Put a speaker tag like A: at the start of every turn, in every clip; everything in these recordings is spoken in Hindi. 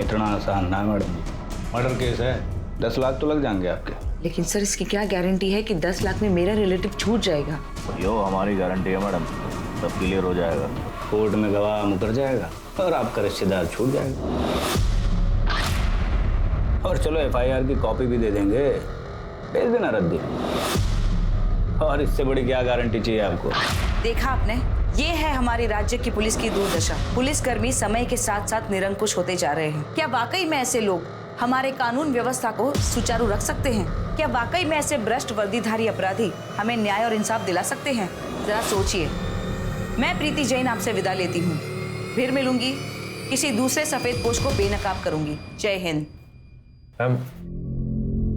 A: इतना आसान ना मैडम, मर्डर केस है, 10 लाख तो लग जाएंगे आपके।
B: लेकिन सर इसकी क्या गारंटी है कि 10 लाख में मेरा रिलेटिव छूट जाएगा?
C: यो हमारी गारंटी है मैडम, सब क्लियर हो जाएगा।
A: कोर्ट में गवाह मुकर जाएगा और आपका रिश्तेदार छूट जाएगा। और चलो FIR की कॉपी भी दे देंगे, भेज देना रद्दी। और इससे बड़ी क्या गारंटी चाहिए आपको?
B: देखा आपने, ये है हमारे राज्य की पुलिस की दुर्दशा। पुलिसकर्मी समय के साथ साथ निरंकुश होते जा रहे हैं। क्या वाकई में ऐसे लोग हमारे कानून व्यवस्था को सुचारू रख सकते हैं? क्या वाकई में ऐसे भ्रष्ट वर्दीधारी अपराधी हमें न्याय और इंसाफ दिला सकते हैं? जरा सोचिए। मैं प्रीति जैन आपसे विदा लेती हूँ, फिर मिलूंगी, किसी दूसरे सफेद पोश को बेनकाब करूंगी। जय हिंद।
D: मैम,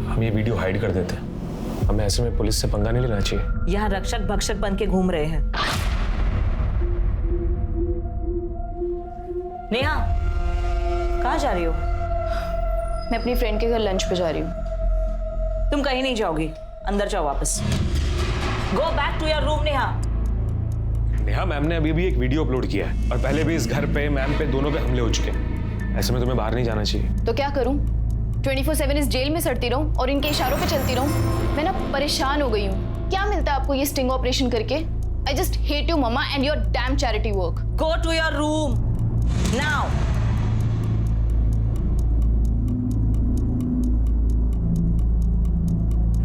D: हम ये वीडियो हाइड कर देते हैं, हमें ऐसे में पुलिस से पंगा नहीं लेना चाहिए।
B: यहाँ रक्षक भक्षक बन के घूम रहे हैं। नेहा, कहाँ जा रही हो?
E: मैं अपनी फ्रेंड के घर लंच पे जा रही हूँ।
B: तुम कहीं नहीं जाओगी, अंदर जाओ वापस। Go back to your room Neha.
D: Neha, ma'am ने अभी भी एक वीडियो अपलोड किया है और पहले भी इस घर पे, मैम पे, दोनों पे हमले हो चुके हैं। ऐसे में तुम्हें बाहर नहीं जाना चाहिए।
E: तो क्या करूँ? 24/7 इस जेल में सड़ती रहूं और इनके इशारों पे चलती रहूं? मैं ना परेशान हो गई हूँ। क्या मिलता है आपको ये स्टिंग ऑपरेशन करके? I just hate you mumma and your damn charity work.
B: Go to your room now.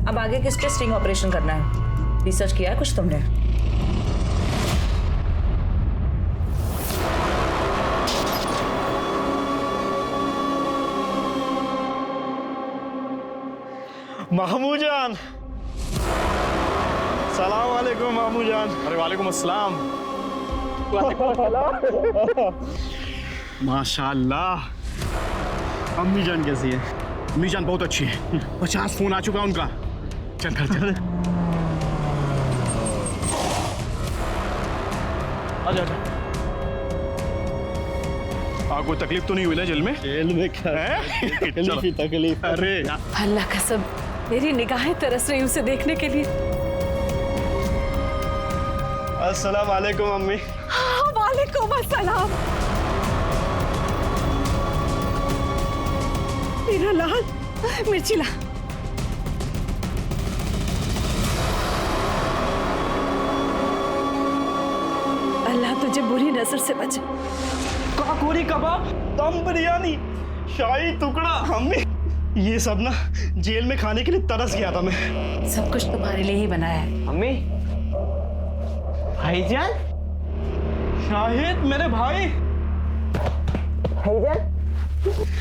B: अब आगे किस पे स्टिंग ऑपरेशन करना है? रिसर्च किया है कुछ तुमने?
F: मामू जान, सलाम वालेकुम मामू जान।
G: अरे वालेकुम अस्सलाम।
F: माशाल्लाह। अम्मी जान कैसी है? अम्मी जान बहुत अच्छी है। 50 फोन आ चुका उनका। चल घर चल। आजा आजा। कोई तकलीफ तो नहीं हुई ना जेल में? जेल में क्या है? तकलीफ। अरे
H: अल्लाह कसम, मेरी निगाहें तरस रही उसे देखने के लिए।
F: अस्सलाम वालेकुम अम्मी।
H: हाँ, वालेकुम अस्सलाम। मेरा लाल, मिर्ची ला। अल्लाह तुझे बुरी नजर से बचे।
F: काकोरी कबाब, दम बिरयानी, शाही टुकड़ा। अम्मी, ये सब ना जेल में खाने के लिए तरस गया था मैं।
H: सब कुछ तुम्हारे लिए ही बनाया है।
F: अम्मी, भाईजान, शाहिद मेरे भाई। भाईजान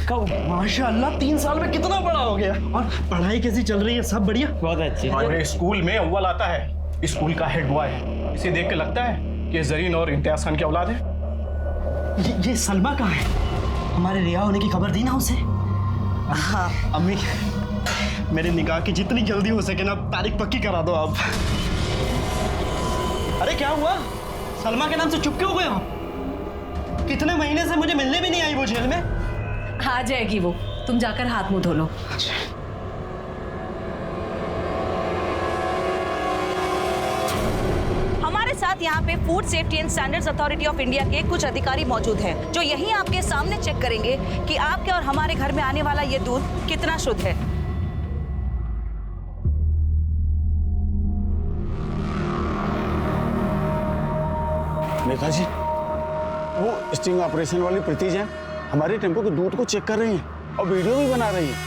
F: कब? माशाअल्लाह 3 साल में कितना बड़ा हो गया। और पढ़ाई कैसी चल रही है? सब बढ़िया?
G: बहुत अच्छी। हमारे स्कूल में अव्वल आता है, स्कूल का हेड बॉय है। इसे देख के लगता है कि जरीन और इम्तियाज खान की औलाद है।
F: ये सलमा कहाँ है? हमारे रिहा होने की खबर दी ना उसे। हाँ अम्मी, मेरे निकाह की जितनी जल्दी हो सके ना तारीख पक्की करा दो आप। अरे क्या हुआ? सलमा के नाम से चुप क्यों हो गए हो? कितने महीने से मुझे मिलने भी नहीं आई वो जेल में।
H: आ जाएगी वो, तुम जाकर हाथ मुंह धो लो।
B: हमारे साथ यहाँ पे food safety and standards authority of India के कुछ अधिकारी मौजूद हैं, जो यही आपके सामने चेक करेंगे कि आपके और हमारे घर में आने वाला ये दूध कितना शुद्ध है।
I: नेताजी, वो स्टिंग ऑपरेशन वाली प्रीति जैन हमारे टेम्पो के दूध को चेक कर रही हैं और वीडियो भी बना रही हैं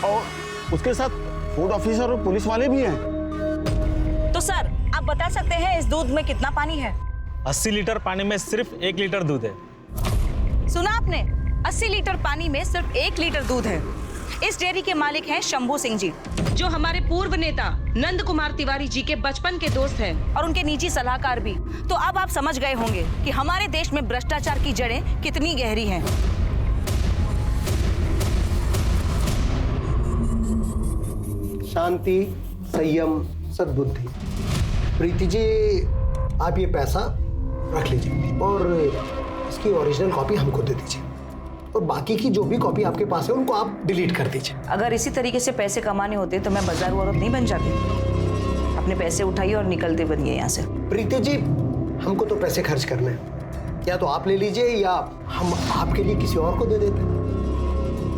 I: और उसके साथ फूड ऑफिसर और पुलिस वाले भी हैं।
B: तो सर, आप बता सकते हैं इस दूध में कितना पानी है?
G: 80 लीटर पानी में सिर्फ 1 लीटर दूध है।
B: सुना आपने? 80 लीटर पानी में सिर्फ 1 लीटर दूध है। इस डेयरी के मालिक हैं शंभू सिंह जी, जो हमारे पूर्व नेता नंद कुमार तिवारी जी के बचपन के दोस्त हैं और उनके निजी सलाहकार भी। तो अब आप समझ गए होंगे कि हमारे देश में भ्रष्टाचार की जड़ें कितनी गहरी हैं।
J: शांति, संयम, सद्बुद्धि। प्रीति जी, आप ये पैसा रख लीजिए और इसकी ओरिजिनल कॉपी हमको दे दीजिए और बाकी की जो भी कॉपी आपके पास है उनको आप डिलीट कर दीजिए।
B: अगर इसी तरीके से पैसे कमाने होते तो मैं बाजार औरत नहीं बन जाती। अपने पैसे उठाइए और निकलते बनिए यहाँ से।
J: प्रीति जी, हमको तो पैसे खर्च करने हैं, या तो आप ले लीजिए या हम आपके लिए किसी और को दे देते हैं।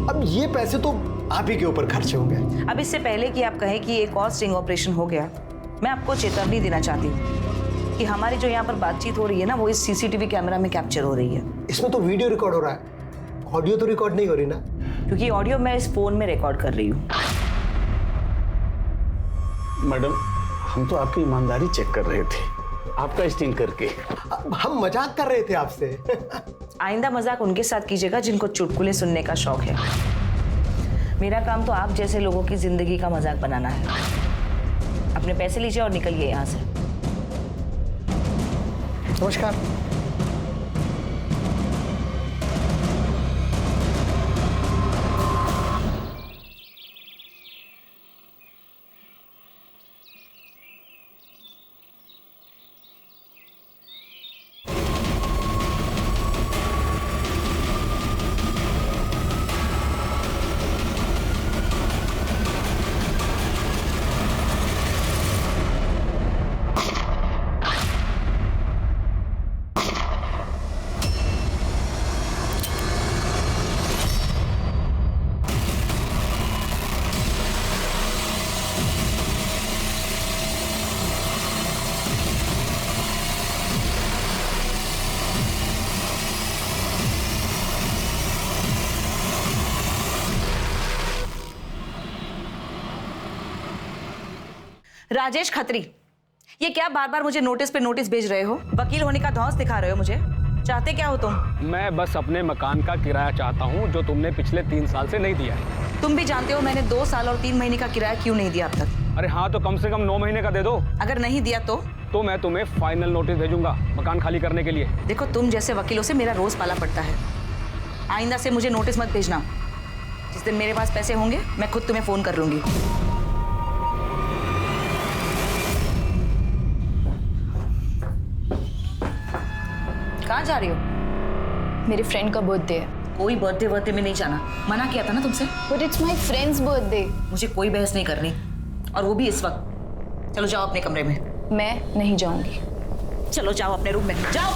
J: अब ये पैसे तो आप ही के ऊपर खर्चे होंगे।
B: अब इससे पहले कि आप कहें कि एक और स्टिंग ऑपरेशन हो गया, मैं आपको चेतावनी देना चाहती हूँ कि हमारी जो यहाँ पर बातचीत हो रही है ना, वो इस सीसीटीवी कैमरा में कैप्चर हो रही है।
J: इसमें तो वीडियो रिकॉर्ड हो रहा है, ऑडियो तो रिकॉर्ड नहीं हो रही ना।
B: क्योंकि ऑडियो मैं इस फोन में रिकॉर्ड कर रही हूँ।
I: मैडम, हम तो आपकी ईमानदारी चेक कर रहे थे, आपका स्टिंग करके।
J: हम मजाक कर रहे थे आपसे।
B: आइंदा मजाक उनके साथ कीजिएगा जिनको चुटकुले सुनने का शौक है। मेरा काम तो आप जैसे लोगों की जिंदगी का मजाक बनाना है। अपने पैसे लीजिए और निकलिए यहाँ से।
J: नमस्कार।
B: राजेश खत्री, ये क्या बार बार मुझे नोटिस पे नोटिस भेज रहे हो? वकील होने का धौंस दिखा रहे हो मुझे? चाहते क्या हो तुम?
K: मैं बस अपने मकान का किराया चाहता हूँ जो तुमने पिछले 3 साल से नहीं दिया है।
B: तुम भी जानते हो मैंने 2 साल और 3 महीने का किराया क्यों नहीं दिया अब तक।
K: अरे हाँ, तो कम से कम 9 महीने का दे दो।
B: अगर नहीं दिया तो
K: मैं तुम्हें फाइनल नोटिस भेजूंगा मकान खाली करने के लिए।
B: देखो, तुम जैसे वकीलों से मेरा रोज पाला पड़ता है। आइंदा से मुझे नोटिस मत भेजना। जिस दिन मेरे पास पैसे होंगे मैं खुद तुम्हें फोन कर लूंगी। कहाँ जा रही हो?
E: मेरे फ्रेंड का बर्थडे है।
B: कोई बर्थडे में नहीं जाना, मना किया था ना तुमसे।
E: But it's my friends birthday.
B: मुझे कोई बहस नहीं करनी, और वो भी इस वक्त। चलो जाओ अपने कमरे में।
E: मैं नहीं जाऊंगी।
B: चलो जाओ अपने रूम में, जाओ।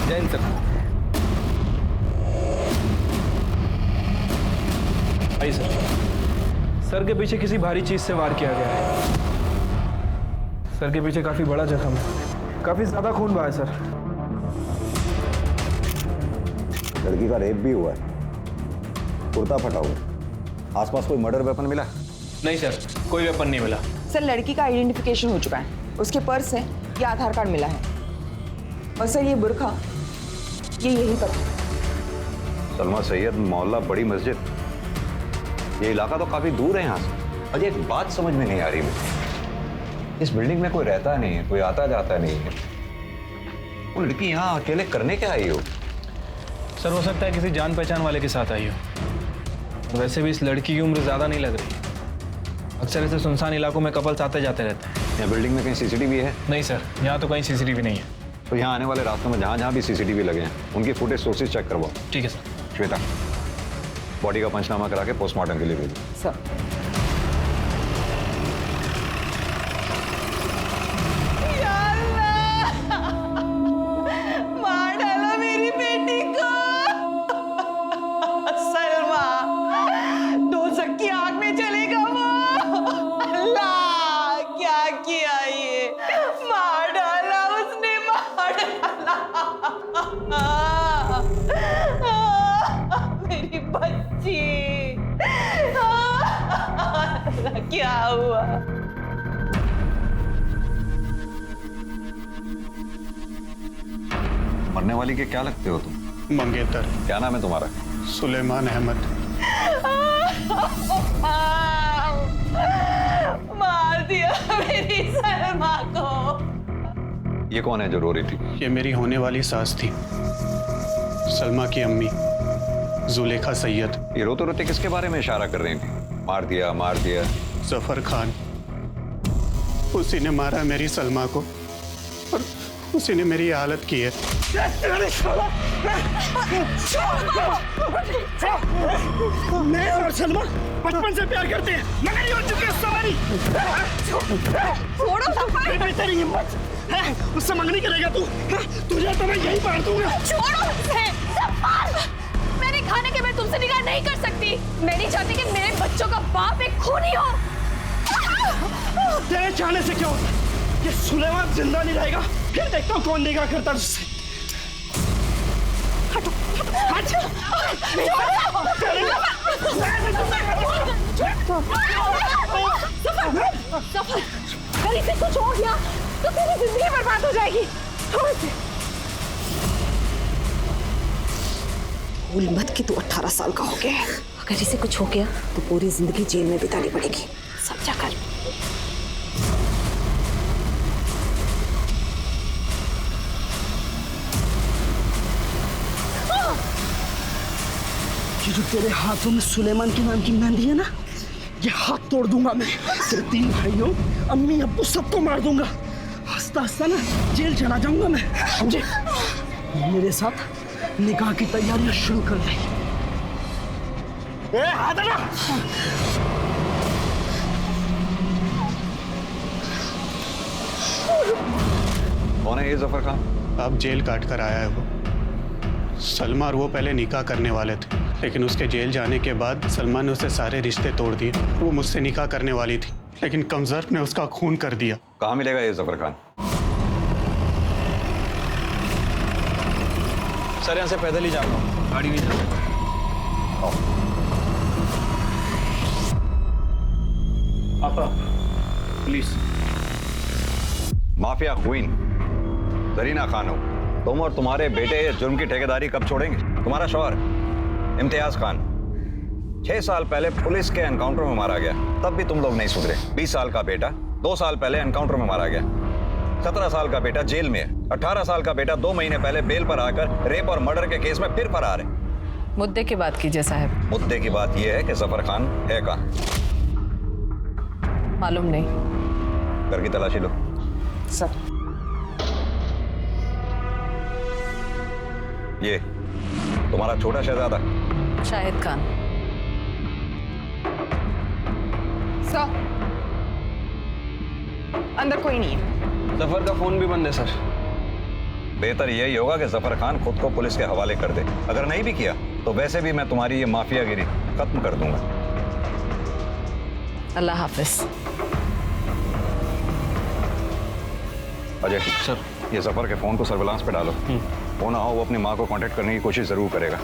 K: जैन सर।
L: आई सर के पीछे किसी भारी चीज से वार किया गया है। सर के पीछे काफी बड़ा जख्म है, काफी ज्यादा खून बहा है सर।
C: लड़की का रेप भी हुआ है, कुर्ता फटा हुआ। आसपास कोई मर्डर वेपन मिला?
L: नहीं सर, कोई वेपन नहीं मिला।
M: सर, लड़की का आइडेंटिफिकेशन हो चुका है। उसके पर्स से ये आधार कार्ड मिला है, और सर ये बुर्खा ये यही पर।
C: सलमा सैयद मोहल्ला बड़ी मस्जिद, ये इलाका तो काफी दूर है यहाँ से। अजय, एक बात समझ में नहीं आ रही मुझे। इस बिल्डिंग में कोई रहता नहीं है, कोई आता जाता नहीं है। वो लड़की यहाँ अकेले करने क्या आई हो?
L: सर, हो सकता है किसी जान पहचान वाले के साथ आई हो। वैसे भी इस लड़की की उम्र ज्यादा नहीं लग रही। अक्सर ऐसे सुनसान इलाकों में कपल्स आते जाते रहते हैं।
C: यहाँ बिल्डिंग में कहीं सीसीटीवी है?
L: नहीं सर, यहाँ तो कहीं सीसीटीवी नहीं है।
C: तो यहाँ आने वाले रास्तों में जहाँ जहाँ भी सीसीटीवी लगे हैं उनकी फुटेज सोर्सेज चेक करवाओ।
L: ठीक है सर।
C: श्वेता, बॉडी का पंचनामा करा के पोस्टमार्टम के लिए भेजो।
M: सर,
B: मार डालो मेरी बेटी को। सलमा, 2 की आग में चलेगा वो। अल्लाह, क्या किया ये? मार डाला उसने, मार डाला। मेरी बच्ची। क्या हुआ?
C: मरने वाली के क्या लगते हो तुम?
I: मंगेतर।
C: क्या नाम है तुम्हारा?
I: सुलेमान अहमद।
B: मार दिया मेरी सलमा को।
C: ये कौन है जो रो रही थी?
I: ये मेरी होने वाली सास थी, सलमा की अम्मी।
N: जुलेखा सैयद।
C: ये रोते रोते किसके बारे में इशारा कर रही थी? मार दिया मार दिया।
N: जफर खान, उसी ने मारा मेरी सलमा को और उसी ने मेरी हालत की है।
F: मैं और सलमा बचपन से प्यार करते हैं, मगर ये हो चुकी है सवारी। छोड़ो सफर। तेरी हिम्मत है उससे मंगनी करेगा तू? तुझे तो मैं यही मार दूंगा।
E: छोड़ो उसे। मेरे खाने के मैं तुमसे निकाह नहीं कर सकती। मैं नहीं चाहती कि मेरे बच्चों का बाप एक खूनी हो।
F: तेरे चाहने से क्या होता है? ये सुलेमान जिंदा नहीं रहेगा, फिर देखता हूँ कौन निकाह करता है उससे। हटो, हट।
E: सफर, अगर इसे कुछ हो गया तो तेरी जिंदगी बर्बाद हो जाएगी।
O: भूल मत कि तू 18 साल का हो गया है। अगर इसे कुछ हो गया तो पूरी जिंदगी जेल में बितानी पड़ेगी, समझा कर।
F: ये जो तेरे हाथों में सुलेमान के नाम की मेहंदी है ना, ये हाथ तोड़ दूंगा मैं। तेरे 3 भाइयों, अम्मी अब्बू सबको मार दूंगा। हंसता हंसता ना जेल चला जाऊंगा मैं, समझे? मेरे साथ निकाह की तैयारियां शुरू कर दे। हाथ हटा।
C: कौन है ये जफर खान?
N: अब जेल काट कर आया है वो। सलमा और वो पहले निकाह करने वाले थे, लेकिन उसके जेल जाने के बाद सलमा ने उसे सारे रिश्ते तोड़ दिए। वो मुझसे निकाह करने वाली थी, लेकिन कमजर ने उसका खून कर दिया।
C: कहाँ मिलेगा ये जफर खान?
L: सर यहाँ से पैदल ही जाऊंगा, गाड़ी नहीं जाऊंगा।
G: आपा please.
C: Mafia queen Zarina Khan हो तुम, और तुम्हारे बेटे ये जुर्म की ठेकेदारी कब छोड़ेंगे? तुम्हारा शौहर इम्तियाज खान 6 साल पहले पुलिस के एनकाउंटर में मारा गया, तब भी तुम लोग नहीं सुधरे। 20 साल का बेटा 2 साल पहले एनकाउंटर में मारा गया। 17 साल का बेटा जेल में है। 18 साल का बेटा 2 महीने पहले बेल पर आकर रेप और मर्डर के केस में फिर फरार है।
H: मुद्दे की बात कीजिए साहब।
C: मुद्दे की बात यह है कि जफर खान है कहाँ?
H: मालूम नहीं।
C: घर की तलाशी लो।
M: सर
C: ये तुम्हारा छोटा शहजादा
H: शाहिद खान।
M: सर अंदर कोई नहीं है।
L: जफर का फोन भी बंद है सर।
C: बेहतर यही होगा कि जफर खान खुद को पुलिस के हवाले कर दे। अगर नहीं भी किया तो वैसे भी मैं तुम्हारी ये माफियागिरी खत्म कर दूंगा।
H: अल्लाह हाफिज।
C: अजय सर, ये जफर के फोन को सर्विलांस पे डालो। वो ना हो वो अपनी माँ को कांटेक्ट करने की कोशिश जरूर करेगा।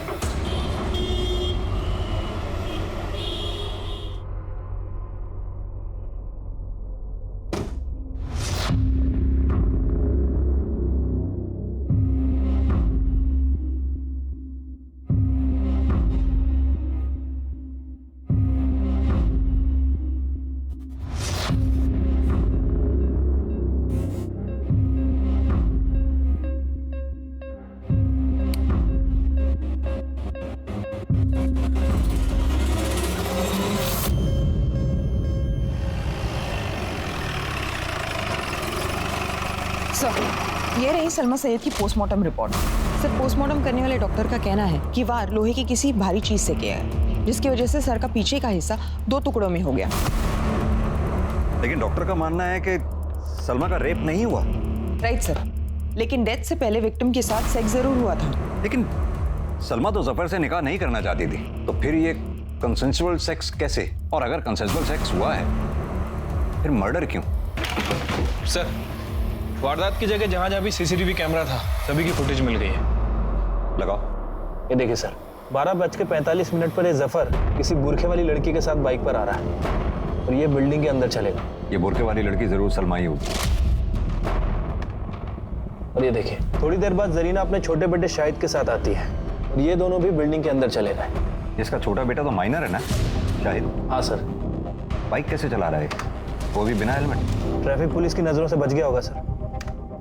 M: ये रही सलमा सैयद की पोस्टमार्टम रिपोर्ट। सर, पोस्टमार्टम करने वाले डॉक्टर का कहना है कि वार लोहे की किसी भारी चीज से किया है, जिसकी वजह से सर का पीछे का हिस्सा 2 टुकड़ों में हो गया।
C: लेकिन डॉक्टर का मानना है कि सलमा का रेप नहीं हुआ।
M: राइट सर, लेकिन डेथ से पहले विक्टिम के साथ सेक्स जरूर हुआ था।
C: लेकिन सलमा तो जफर से निकाह नहीं करना चाहती थी, तो फिर ये कंसेंसुअल सेक्स कैसे? और अगर कंसेंसुअल सेक्स हुआ है फिर मर्डर क्यों?
L: सर, वारदात की जगह जहां जहां भी सीसीटीवी कैमरा था सभी की फुटेज मिल गई है।
C: लगाओ।
L: ये देखिए सर, 12:45 पर ये जफर किसी बुरखे वाली लड़की के साथ बाइक पर आ रहा है और ये बिल्डिंग के अंदर चलेगा।
C: ये बुरखे वाली लड़की जरूर सलमा ही होगी।
L: और ये देखिए, थोड़ी देर बाद जरीना अपने छोटे बेटे शाहिद के साथ आती है और ये दोनों भी बिल्डिंग के अंदर चले गए।
C: इसका छोटा बेटा तो माइनर है ना शाहिद?
L: हाँ सर।
C: बाइक कैसे चला रहा है वो भी बिना हेलमेट?
L: ट्रैफिक पुलिस की नजरों से बच गया होगा सर।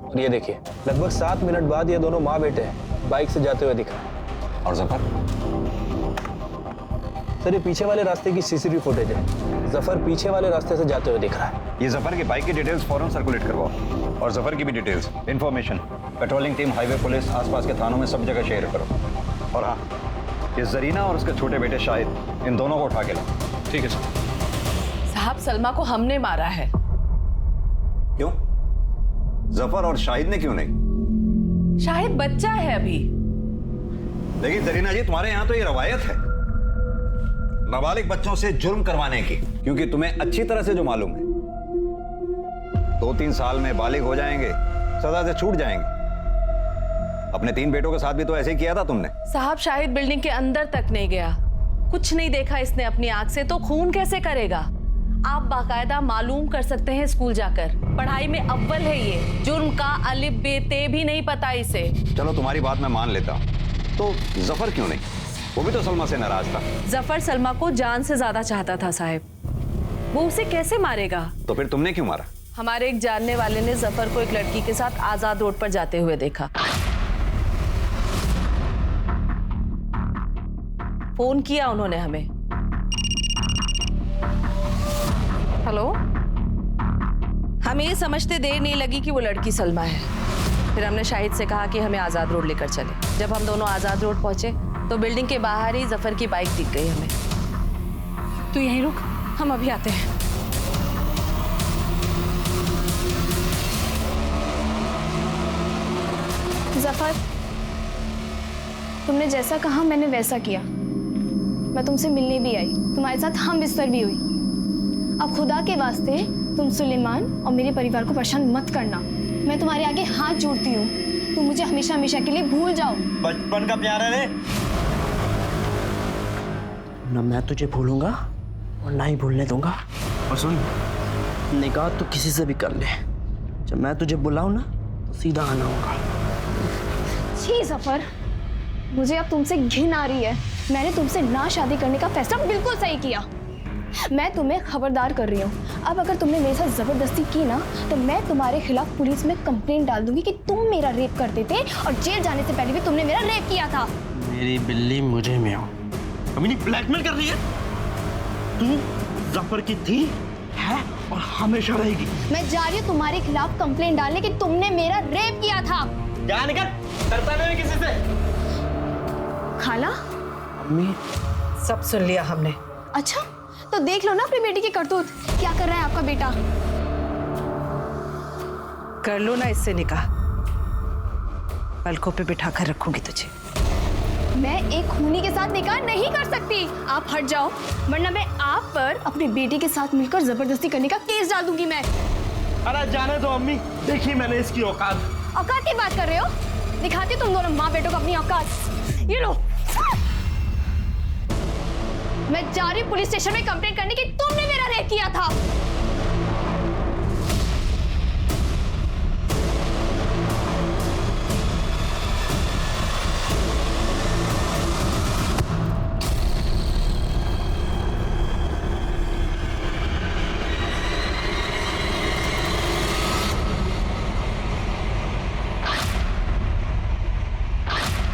L: और ये देखिए, लगभग 7 मिनट बाद ये दोनों माँ बेटे बाइक से जाते हुए दिखा।
C: और जफर?
A: सर ये पीछे वाले रास्ते की सीसीटीवी फुटेज है। जफर पीछे वाले रास्ते से जाते हुए दिख रहा है।
C: ये जफर की बाइक की डिटेल्स फौरन सर्कुलेट करवाओ और जफर की भी details, information patrolling team, highway police, आसपास के थानों में सब जगह शेयर करो। और हाँ, ये जरीना और उसके छोटे बेटे शाहिद, इन दोनों को उठा के लाओ।
D: ठीक है सर।
H: साहब सलमा को हमने मारा है।
C: क्यों? जफर और शाहिद ने क्यों नहीं?
H: शाहिद बच्चा है अभी।
C: लेकिन जरीना जी, तुम्हारे यहाँ तो ये रवायत है नाबालिग बच्चों से जुर्म करवाने की, क्योंकि तुम्हें अच्छी तरह से जो मालूम है 2-3 साल में बालिग हो जाएंगे, सजा से छूट जाएंगे। अपने 3 बेटों के साथ भी तो ऐसे ही किया था तुमने।
H: साहब शाहिद बिल्डिंग के अंदर तक नहीं गया, कुछ नहीं देखा इसने अपनी आंख से, तो खून कैसे करेगा? आप बाकायदा मालूम कर सकते हैं स्कूल जाकर। पढ़ाई में अव्वल है ये, जुर्म का अलिफ बे ते भी नहीं पता इसे।
C: चलो तुम्हारी बात मैं मान लेता हूँ, तो जफर क्यों नहीं? वो भी तो सलमा से नाराज था।
H: जफर सलमा को जान से ज्यादा चाहता था साहब, वो उसे कैसे मारेगा?
C: तो फिर तुमने क्यों मारा?
H: हमारे एक जानने वाले ने जफर को एक लड़की के साथ आजाद रोड पर जाते हुए देखा। फोन किया उन्होंने हमें। हेलो, हमें ये समझते देर नहीं लगी कि वो लड़की सलमा है। फिर हमने शाहिद से कहा कि हमें आजाद रोड लेकर चले। जब हम दोनों आजाद रोड पहुंचे तो बिल्डिंग के बाहर ही जफर की बाइक दिख गई हमें। तू यहीं रुक, हम अभी आते हैं।
E: जफर, तुमने जैसा कहा मैंने वैसा किया। मैं तुमसे मिलने भी आई, तुम्हारे साथ हम बिस्तर भी हुई। अब खुदा के वास्ते तुम सुलेमान और मेरे परिवार को परेशान मत करना। मैं तुम्हारे आगे हाथ जोड़ती हूँ, तुम मुझे हमेशा हमेशा के लिए भूल जाओ।
F: बचपन का प्यार है रे। ना मैं तुझे भूलूंगा और ना ही भूलने दूंगा। और सुन, निकाह तो किसी से भी कर ले, जब मैं तुझे बुलाऊं ना तो सीधा आना होगा।
E: छी जफर, मुझे अब तुमसे घिन आ रही है। मैंने तुमसे ना शादी करने का फैसला बिल्कुल सही किया। मैं तुम्हें खबरदार कर रही हूँ, अब अगर तुमने मेरे साथ जबरदस्ती की ना तो मैं तुम्हारे खिलाफ पुलिस में कंप्लेंट डाल दूंगी कि तुम मेरा रेप करते थे और जेल जाने से पहले भी तुमने मेरा रेप किया था।
F: मेरी बिल्ली मुझे में हो, अमीनी ब्लैकमेल कर रही है। तू जफर की थी है और हमेशा रहेगी।
E: मैं जा रही हूँ तुम्हारे खिलाफ कंप्लेंट डालने कि तुमने मेरा रेप किया था।
F: जा निकल, डरता नहीं किसी से।
E: खाला,
F: अम्मी,
H: सब सुन लिया हमने।
E: अच्छा तो देख लो ना अपनी बेटी की करतूत, क्या कर रहा है आपका बेटा।
H: कर लो ना इससे निकाह, पलकों पे बिठा कर रखूंगी तुझे।
E: मैं एक खूनी के साथ निकाह नहीं कर सकती, आप हट जाओ, वरना मैं आप पर अपनी बेटी के साथ मिलकर जबरदस्ती करने का केस डाल दूंगी मैं।
F: अरे जाने दो अम्मी, देखी मैंने इसकी औकात।
E: औकात की बात कर रहे हो? दिखाती तुम दोनों माँ बेटों को अपनी औकात। ये लो, मैं जा रही पुलिस स्टेशन में कंप्लेंट करने की तुमने मेरा रेप किया था।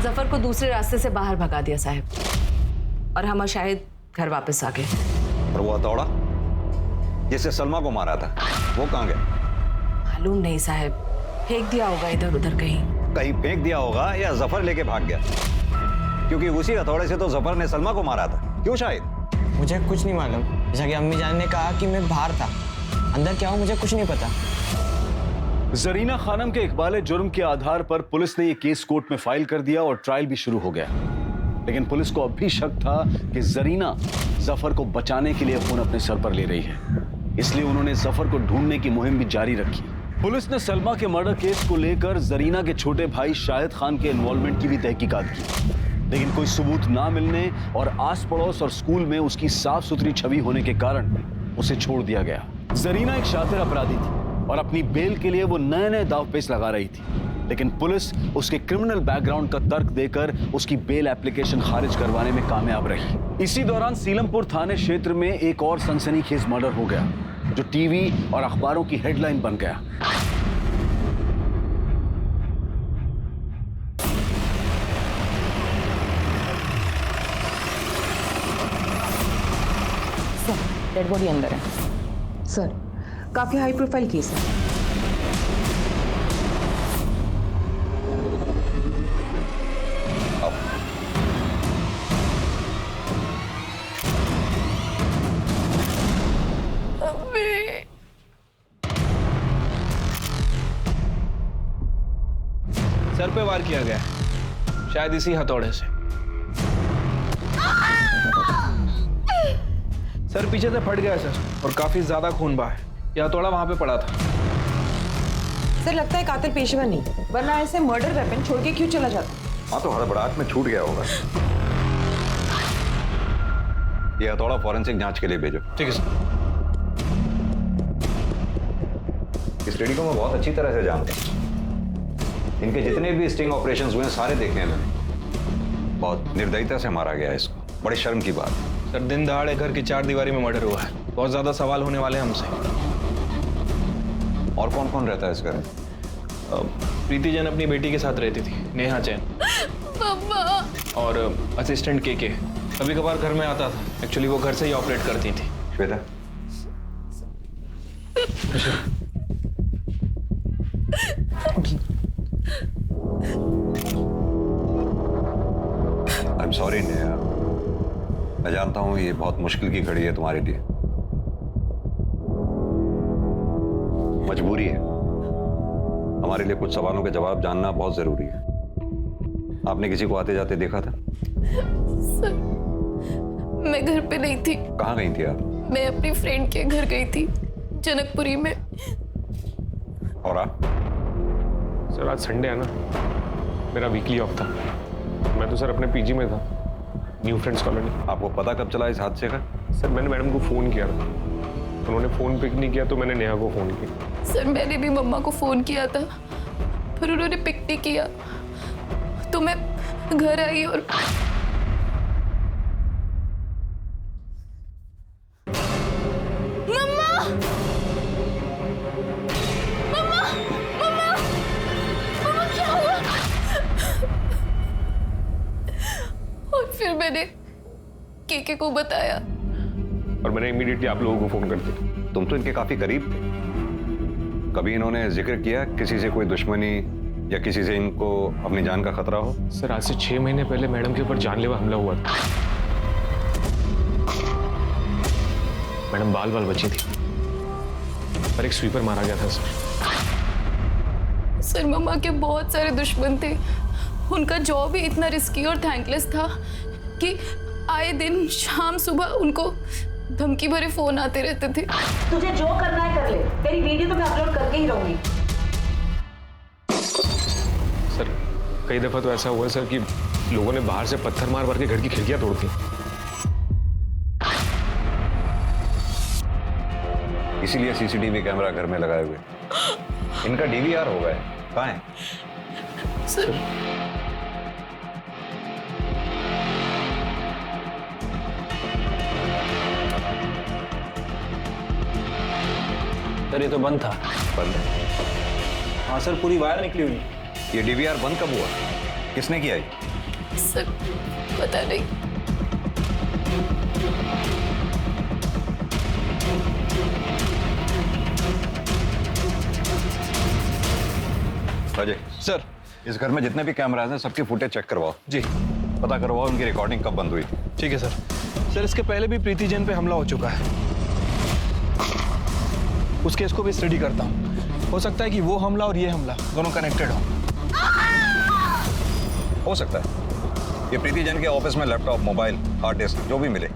H: जफर को दूसरे रास्ते से बाहर भगा दिया साहब, और हम शायद घर वापस आ गए।
C: और वो हथौड़ा जिससे सलमा को मारा था, वो कहाँ गया?
H: मालूम नहीं साहब, फेंक दिया होगा इधर उधर कहीं
C: फेंक दिया होगा या जफर लेके भाग गया, क्योंकि उसी हथौड़े से तो जफर ने सलमा को मारा था। क्यों शाहिद?
F: मुझे कुछ नहीं मालूम, जैसा कि अम्मी जान ने कहा कि मैं बाहर था, अंदर क्या हूँ मुझे कुछ नहीं पता।
P: जरीना खानम के इकबाल जुर्म के आधार पर पुलिस ने यह केस कोर्ट में फाइल कर दिया और ट्रायल भी शुरू हो गया। लेकिन पुलिस को अब भी शक था कि जरीना जफर को बचाने के लिए खून अपने सर पर ले रही है, इसलिए उन्होंने जफर को ढूंढने की मुहिम भी जारी रखी। पुलिस ने सलमा के मर्डर केस को लेकर जरीना के छोटे भाई शाहिद खान के इन्वॉल्वमेंट की भी तहकीकात की, लेकिन कोई सबूत ना मिलने और आस पड़ोस और स्कूल में उसकी साफ सुथरी छवि होने के कारण उसे छोड़ दिया गया। जरीना एक शातिर अपराधी थी और अपनी बेल के लिए वो नए नए दावपेच लगा रही थी, लेकिन पुलिस उसके क्रिमिनल बैकग्राउंड का तर्क देकर उसकी बेल एप्लीकेशन खारिज करवाने में कामयाब रही। इसी दौरान सीलमपुर थाने क्षेत्र में एक और सनसनीखेज मर्डर हो गया, जो टीवी और अखबारों की हेडलाइन बन गया।
M: डेड बॉडी अंदर है। सर, काफी हाई प्रोफाइल केस है।
L: सर पे वार किया गया है, शायद इसी हथौड़े से। सर पीछे से फट गया है सर, और काफी ज्यादा खून बहा है। यह हथौड़ा वहां पे पड़ा था।
M: सर लगता है कातिल पेशेवर नहीं, वरना ऐसे मर्डर वेपन छोड़ के क्यों चला जाता?
C: हाँ तो हड़बड़ाहट में छूट गया होगा। ये हथौड़ा फॉरेंसिक जांच के लिए भेजो।
L: ठीक है सर।
C: इस लेडी को मैं बहुत अच्छी तरह से जानता हूँ। इनके जितने भी स्टिंग ऑपरेशंस हुए हैं सारे देखे हैं मैंने। बहुत निर्दयता से मारा गया है इसको, बड़ी शर्म की बात।
L: सर दिन दहाड़े घर की 4 दीवारी में मर्डर हुआ है, बहुत ज्यादा सवाल होने वाले हैं हमसे।
C: और कौन कौन रहता है इस घर में?
L: प्रीति जैन अपनी बेटी के साथ रहती थी, नेहा जैन। और असिस्टेंट के कभी कभार घर में आता था। एक्चुअली वो घर से ही ऑपरेट करती थी।
C: Shweta, I am sorry Neha, मैं जानता हूं ये बहुत मुश्किल की घड़ी है तुम्हारे लिए। मजबूरी है, हमारे लिए कुछ सवालों के जवाब जानना बहुत जरूरी है। आपने किसी को आते जाते देखा था?
E: सर, मैं घर पे नहीं थी।
C: कहाँ गई थी आप?
E: मैं अपनी फ्रेंड के घर गई थी, जनकपुरी में।
C: और आप?
D: सर आज संडे है ना, मेरा वीकली ऑफ था। मैं तो सर अपने पीजी में था, न्यू फ्रेंड्स कॉलोनी।
C: आपको पता कब चला इस हादसे का?
D: सर मैंने मैडम को फ़ोन किया था, उन्होंने फ़ोन पिक नहीं किया तो मैंने नेहा को फ़ोन किया।
E: सर मैंने भी मम्मा को फ़ोन किया था, पर उन्होंने पिक नहीं किया, तो मैं घर आई और फिर मैंने केके को बताया
D: और मैंने इमीडिएटली आप लोगों को फोन कर दिया।
C: तुम तो इनके काफी करीब थे, कभी इन्होंने जिक्र किया किसी से कोई दुश्मनी या किसी से इनको अपनी जान का खतरा हो?
D: सर आज से 6 महीने पहले मैडम के ऊपर जानलेवा हमला हुआ था। मैडम बाल बाल बची थी, पर एक स्वीपर मारा गया था सर।
E: सर मम्मा के बहुत सारे दुश्मन थे, उनका जॉब ही इतना रिस्की और थैंकलेस था कि आए दिन शाम सुबह उनको धमकी भरे फोन आते रहते थे।
B: तुझे जो करना है कर ले, तेरी वीडियो तो मैं अपलोड करके ही रहूंगी।
D: सर कई दफा तो ऐसा हुआ है सर कि लोगों ने बाहर से पत्थर मार मार के घर की खिड़कियां तोड़ दी।
C: इसीलिए सीसीटीवी कैमरा घर में लगाए हुए। इनका डीवीआर होगा, कहाँ है?
E: सर
L: सर ये तो बंद था।
C: बंद?
L: हाँ सर, पूरी वायर निकली हुई।
C: ये डीवीआर बंद कब हुआ? किसने किया ये?
E: सर पता नहीं।
C: अजय
L: सर,
C: इस घर में जितने भी कैमरास हैं सबकी फुटेज चेक करवाओ।
L: जी।
C: पता करवाओ उनकी रिकॉर्डिंग कब बंद हुई।
L: ठीक है सर। सर इसके पहले भी प्रीति जैन पे हमला हो चुका है, उस केस को भी स्टडी करता हूँ। हो सकता है कि वो हमला और ये हमला दोनों कनेक्टेड
C: हो सकता है। ये प्रीति जैन के ऑफिस में लैपटॉप, मोबाइल, हार्ड डिस्क जो भी मिले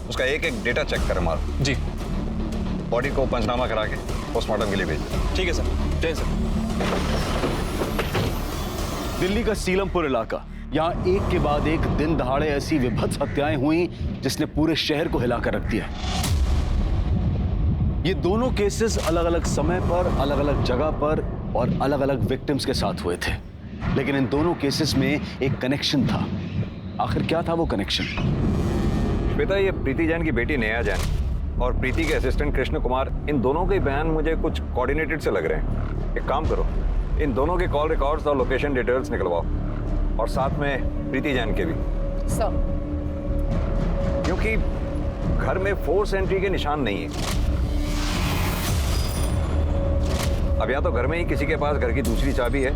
C: उसका एक एक डेटा चेक कर मार।
L: जी।
C: बॉडी को पंचनामा करा के पोस्टमार्टम के लिए भेज।
L: ठीक है सर। जय सर।
P: दिल्ली का सीलमपुर इलाका, यहाँ एक के बाद एक दिन दहाड़े ऐसी विभत्स हत्याएं हुई जिसने पूरे शहर को हिलाकर रख दिया। ये दोनों केसेस अलग अलग समय पर, अलग अलग जगह पर और अलग अलग विक्टिम्स के साथ हुए थे, लेकिन इन दोनों केसेस में एक कनेक्शन था। आखिर क्या था वो कनेक्शन?
C: बेटा, ये प्रीति जैन की बेटी नेहा जैन और प्रीति के असिस्टेंट कृष्ण कुमार, इन दोनों के बयान मुझे कुछ कोऑर्डिनेटेड से लग रहे हैं। एक काम करो, इन दोनों के कॉल रिकॉर्ड्स और लोकेशन डिटेल्स निकलवाओ, और साथ में प्रीति जैन के भी।
M: सर,
C: क्योंकि घर में फोर्स एंट्री के निशान नहीं है। अब या तो घर में ही किसी के पास घर की दूसरी चाबी है,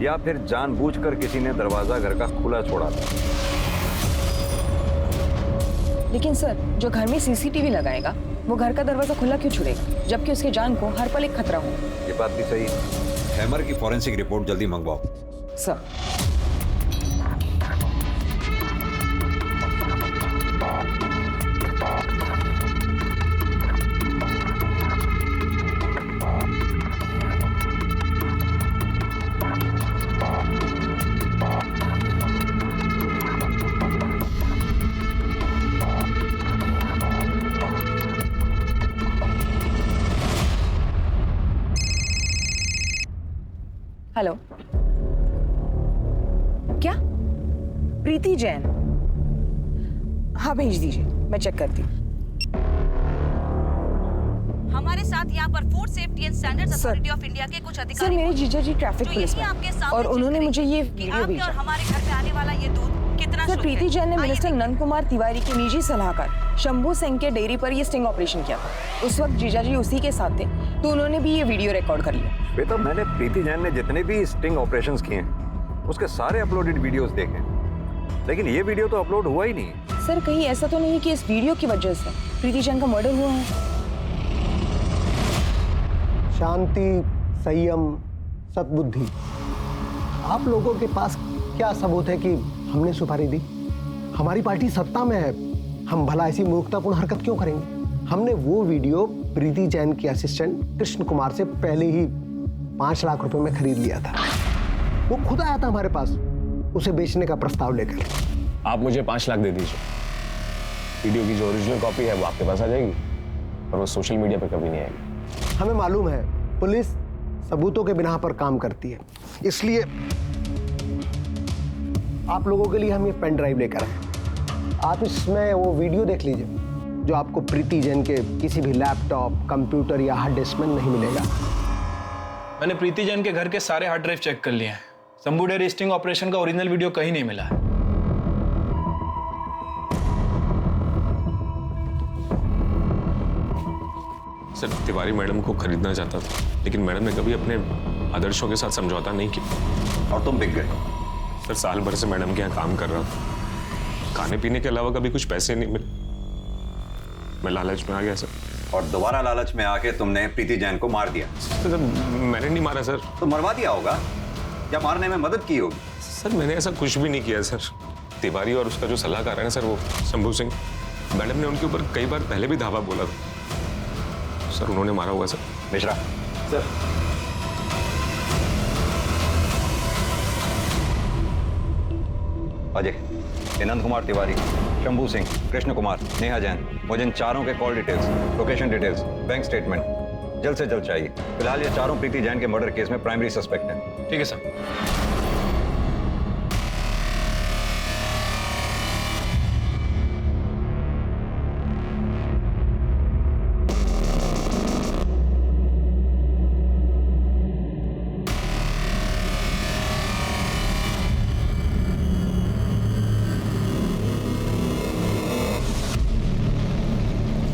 C: या फिर जानबूझकर किसी ने दरवाजा घर का खुला छोड़ा था।
M: लेकिन सर, जो घर में सीसीटीवी लगाएगा वो घर का दरवाजा खुला क्यों छोड़ेगा, जबकि उसकी जान को हर पल एक खतरा हो।
C: ये बात भी सही है। हैमर की फॉरेंसिक रिपोर्ट जल्दी मंगवाओ।
M: सर। हेलो, क्या? प्रीति जैन? हाँ भेज दीजिए, मैं चेक करती हूँ।
B: हमारे साथ यहाँ पर food safety and standards authority of India के कुछ अधिकारी
M: सर, मेरे जीजा जी ट्रैफिक पुलिस में और उन्होंने मुझे ये वीडियो भेजा।
B: हमारे घर पे आने वाला ये दूध कितना
M: सर, प्रीति जैन ने मिनिस्टर नंद कुमार तिवारी के निजी सलाहकार शंभू सिंह के डेयरी पर ये स्टिंग ऑपरेशन किया था। उस वक्त जीजा जी उसी के साथ थे, तो उन्होंने भी ये वीडियो रिकॉर्ड कर लिया।
C: बेटा, मैंने प्रीति जैन ने जितने भी स्टिंग ऑपरेशंस किए हैं उसके सारे अपलोडेड वीडियोस देखे, लेकिन ये वीडियो तो अपलोड हुआ ही नहीं।
M: सर, कहीं ऐसा तो नहीं कि इस वीडियो की वजह से प्रीति जैन का मर्डर हुआ है?
J: शांति, संयम, सद्बुद्धि, आप लोगों के पास क्या सबूत है कि हमने सुपारी दी? हमारी पार्टी सत्ता में है, हम भला ऐसी मूर्खतापूर्ण हरकत क्यों करेंगे? हमने वो वीडियो प्रीति जैन के असिस्टेंट कृष्ण कुमार से पहले ही 5 लाख रुपए में खरीद लिया था। वो खुद आया था हमारे पास उसे बेचने का प्रस्ताव लेकर।
D: आप मुझे 5 लाख दे दीजिए, वीडियो की जो ओरिजिनल कॉपी है वो आपके पास आ जाएगी और वो सोशल मीडिया पे कभी नहीं आएगी।
J: हमें मालूम है पुलिस सबूतों के बिना पर काम करती है, इसलिए आप लोगों के लिए हम ये पेन ड्राइव लेकर आए। आप इसमें वो वीडियो देख लीजिए जो आपको प्रीति जैन के किसी भी लैपटॉप, कंप्यूटर या हार्ड डिस्क में नहीं मिलेगा।
L: मैंने प्रीति जैन के घर के सारे हार्ड ड्राइव चेक कर लिए हैं। शंभू डेयरी स्टिंग ऑपरेशन का ओरिजिनल वीडियो कहीं नहीं मिला है।
D: सर, तिवारी मैडम को खरीदना चाहता था, लेकिन मैडम ने कभी अपने आदर्शों के साथ समझौता नहीं किया।
C: और तुम बिक गए?
D: सर, साल भर से मैडम के यहाँ काम कर रहा था, खाने पीने के अलावा कभी कुछ पैसे नहीं मिले, मैं लालच में आ गया सर।
C: और दोबारा लालच में आके तुमने प्रीति जैन को मार दिया?
D: सर, मैंने नहीं मारा सर।
C: तो मरवा दिया होगा या मारने में मदद की होगी?
D: सर, मैंने ऐसा कुछ भी नहीं किया सर। तिवारी और उसका जो सलाहकार है ना सर, वो शंभू सिंह, मैडम ने उनके ऊपर कई बार पहले भी धावा बोला था सर, उन्होंने मारा हुआ सर।
C: मिश्रा सर, अजय, नंद कुमार तिवारी, शंभू सिंह, कृष्ण कुमार, नेहा जैन, मुझे इन चारों के call details, location details, bank statement जल्द से जल्द चाहिए। फिलहाल ये चारों प्रीति जैन के मर्डर केस में प्राइमरी सस्पेक्ट हैं।
L: ठीक है सर।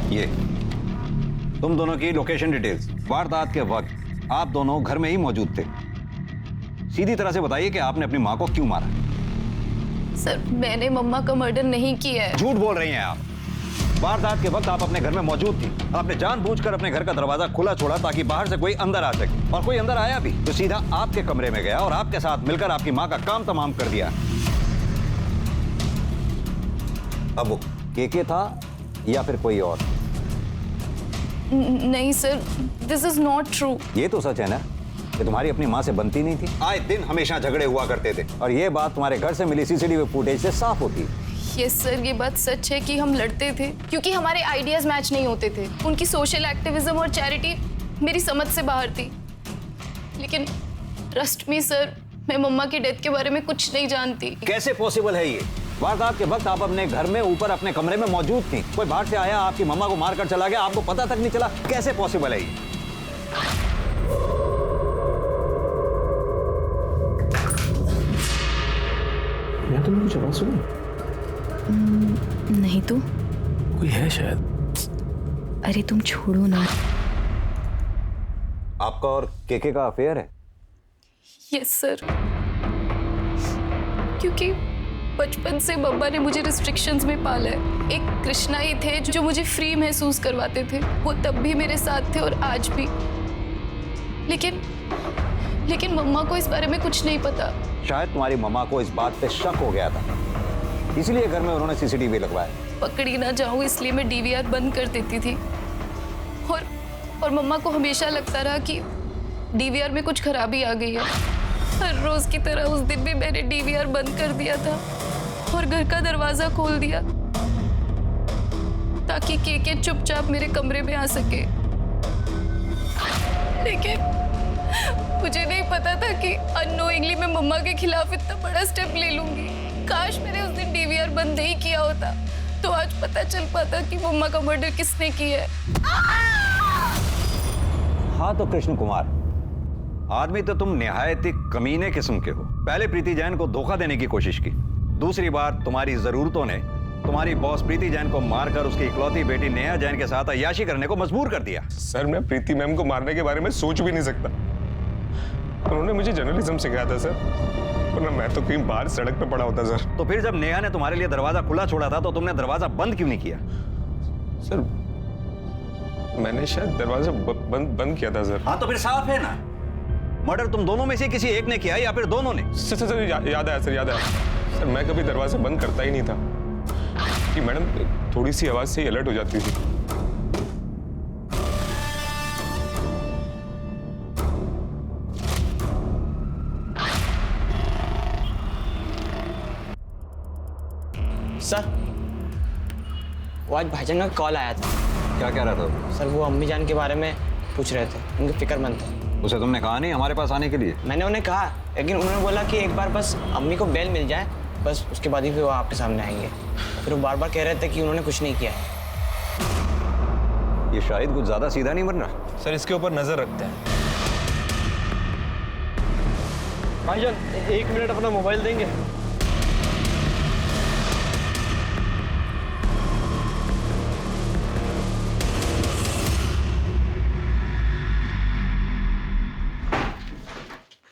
C: ये तुम दोनों की लोकेशन डिटेल्स, वारदात के वक्त आप दोनों घर में ही मौजूद थे। सीधी तरह से बताइए कि आपने अपनी माँ को क्यों मारा?
E: सर, मैंने मम्मा का मर्डर नहीं किया है।
C: झूठ बोल रही हैं आप। वारदात के वक्त आप अपने घर में मौजूद थी। आपने जानबूझकर अपने घर का दरवाजा खुला छोड़ा ताकि बाहर से कोई अंदर आ सके, और कोई अंदर आया भी तो सीधा आपके कमरे में गया और आपके साथ मिलकर आपकी माँ का काम तमाम कर दिया। अब वो केके था या फिर कोई और?
E: नहीं sir, this is not true.
C: ये तो सच है ना कि तुम्हारी अपनी माँ से बनती नहीं थी? आए दिन हमेशा झगड़े हुआ करते थे, और ये बात तुम्हारे घर से मिली सीसीटीवी फुटेज से साफ होती है।
E: यस सर, ये बात सच है कि हम लड़ते थे क्योंकि हमारे आइडियाज मैच नहीं होते थे। उनकी सोशल एक्टिविज्म और चैरिटी मेरी समझ से बाहर थी। लेकिन ट्रस्ट मी सर, मैं मम्मा की डेथ के बारे में कुछ नहीं जानती।
C: कैसे पॉसिबल है ये? वारदात के वक्त आप अपने घर में ऊपर अपने कमरे में मौजूद थी, कोई बाहर से आया आपकी मम्मा को मारकर चला गया, आपको पता तक नहीं चला। कैसे पॉसिबल है ये?
D: तुमने कुछ आवाज सुनी?
E: नहीं तो।
L: कोई है शायद।
O: अरे तुम छोड़ो ना।
C: आपका और केके का अफेयर है?
E: यस सर, क्योंकि बचपन से मम्मा ने मुझे रिस्ट्रिक्शंस में पाला है। एक कृष्णा ही थे जो मुझे फ्री महसूस करवाते थे, वो तब भी मेरे साथ थे और आज भी। लेकिन मम्मा को इस बारे में कुछ नहीं पता।
C: शायद तुम्हारी मम्मा को इस बात पे शक हो गया था, इसलिए घर में उन्होंने सीसीटीवी लगवाया।
E: पकड़ी ना जाऊं इसलिए मैं डीवीआर बंद कर देती थी, और मम्मा को हमेशा लगता रहा कि डीवीआर में कुछ खराबी आ गई है। हर रोज की तरह उस दिन भी मैंने डीवीआर बंद कर दिया था और घर का दरवाजा खोल दिया ताकि केके चुपचाप मेरे कमरे में आ सके। लेकिन मुझे नहीं पता था कि अननोइंगली मैं मम्मा के खिलाफ इतना बड़ा स्टेप ले लूंगी। काश मैंने उस दिन डीवीआर बंद नहीं किया होता तो आज पता चल पाता कि मम्मा का मर्डर किसने किया है।
C: हाँ तो कृष्ण कुमार, आदमी तो तुम निहायत ही कमीने किस्म के हो। पहले प्रीति जैन को धोखा देने की कोशिश की, दूसरी बार तुम्हारी जरूरतों ने तुम्हारी बॉस प्रीति जैन को मारकर उसकी इकलौती बेटी नेहा जैन के साथ अय्याशी करने को मजबूर कर दिया।
D: सर मैं प्रीति मैम को मारने के बारे में सोच भी नहीं सकता। उन्होंने मुझे जर्नलिज्म सिखाया था सर, वरना मैं तो कहीं बाहर सड़क पे पड़ा होता सर।
C: तो फिर जब नेहा ने तुम्हारे लिए दरवाजा खुला छोड़ा था तो तुमने दरवाजा बंद क्यों नहीं किया?
D: सर मैंने शायद दरवाजा बंद किया था सर।
C: हाँ तो फिर साफ है ना, मर्डर तुम दोनों में से किसी एक ने किया या फिर दोनों ने?
D: सर याद आया सर, मैं कभी दरवाजा बंद करता ही नहीं था कि मैडम थोड़ी सी आवाज से ही अलर्ट हो जाती थी।
Q: सर वो आज भाईजान का कॉल आया था।
C: क्या कह रहा था?
Q: सर वो अम्मी जान के बारे में पूछ रहे थे, उनकी फिक्रमंद थे।
C: उसे तुमने कहा नहीं हमारे पास आने के लिए?
Q: मैंने उन्हें कहा, लेकिन उन्होंने बोला कि एक बार बस अम्मी को बेल मिल जाए, बस उसके बाद ही फिर वो आपके सामने आएंगे। फिर वो बार बार कह रहे थे कि उन्होंने कुछ नहीं किया है।
C: ये शायद कुछ ज्यादा सीधा नहीं बन रहा।
L: सर इसके ऊपर नजर रखते हैं।
F: भाईजान 1 मिनट अपना मोबाइल देंगे?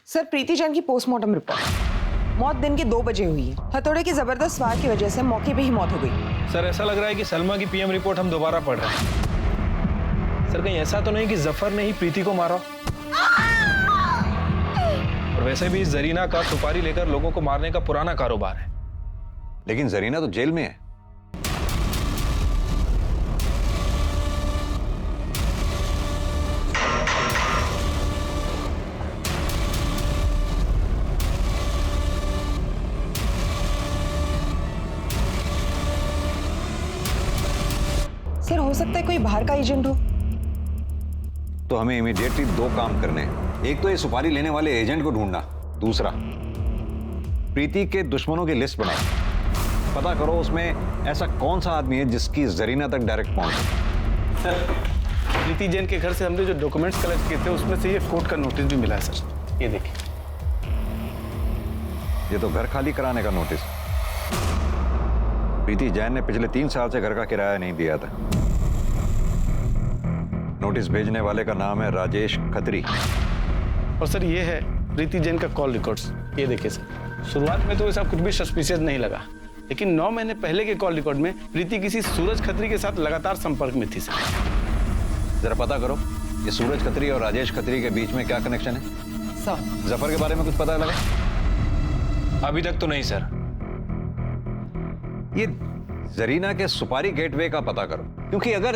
M: सर प्रीति जैन की पोस्टमार्टम रिपोर्ट। मौत दिन के 2 बजे हुई है। हथौड़े के जबरदस्त वार की वजह से मौके पे ही मौत हो गई।
L: सर ऐसा लग रहा है कि सलमा की पीएम रिपोर्ट हम दोबारा पढ़ रहे हैं। सर कहीं ऐसा तो नहीं कि जफर ने ही प्रीति को मारा? और वैसे भी जरीना का सुपारी लेकर लोगों को मारने का पुराना कारोबार है।
C: लेकिन जरीना तो जेल में है।
M: सर हो सकता है कोई बाहर का एजेंट हो।
C: तो हमें इमीडिएटली 2 काम करने हैं। एक तो ये सुपारी लेने वाले एजेंट को ढूंढना, दूसरा प्रीति के दुश्मनों की लिस्ट बनाओ। पता करो उसमें ऐसा कौन सा आदमी है जिसकी जरीना तक डायरेक्ट पहुंचे।
F: सर प्रीति जैन के घर से हमने जो डॉक्यूमेंट्स कलेक्ट किए थे उसमें से ये कोर्ट का नोटिस भी मिला है सर, ये देखिए।
C: ये तो घर खाली कराने का नोटिस। प्रीति जैन ने पिछले 3 साल से घर का किराया नहीं दिया था। नोटिस भेजने वाले का नाम है राजेश खत्री।
F: और सर ये है प्रीति जैन का कॉल रिकॉर्ड्स, ये देखिए सर। शुरुआत में तो ऐसा कुछ भी सस्पिशियस नहीं लगा, लेकिन 9 महीने पहले के कॉल रिकॉर्ड में प्रीति किसी सूरज खत्री के साथ लगातार संपर्क में थी सर।
C: जरा पता करो ये सूरज खत्री और राजेश खत्री के बीच में क्या कनेक्शन है?
M: सर
C: जफर के बारे में कुछ पता लगा?
L: अभी तक तो नहीं सर।
C: ये जरीना के सुपारी गेटवे का पता करो, क्योंकि अगर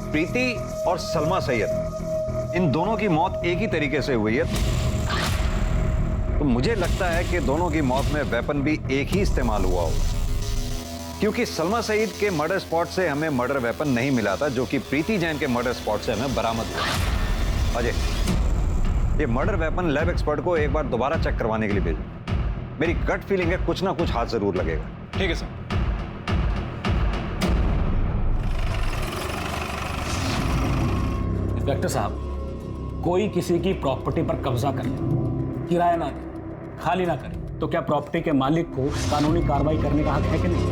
C: प्रीति और सलमा सैयद इन दोनों की मौत एक ही तरीके से हुई है तो मुझे लगता है कि दोनों की मौत में वेपन भी एक ही इस्तेमाल हुआ होगा। क्योंकि सलमा सईद के मर्डर स्पॉट से हमें मर्डर वेपन नहीं मिला था, जो कि प्रीति जैन के मर्डर स्पॉट से हमें बरामद हुआ। अजय, ये मर्डर वेपन लैब एक्सपर्ट को एक बार दोबारा चेक करवाने के लिए भेजो। मेरी गट फीलिंग है कुछ ना कुछ हाथ जरूर लगेगा।
L: ठीक है सर।
K: इंस्पेक्टर साहब, कोई किसी की प्रॉपर्टी पर कब्जा कर ले, किराया ना दे, खाली ना करे, तो क्या प्रॉपर्टी के मालिक को कानूनी कार्रवाई करने का हक है कि नहीं?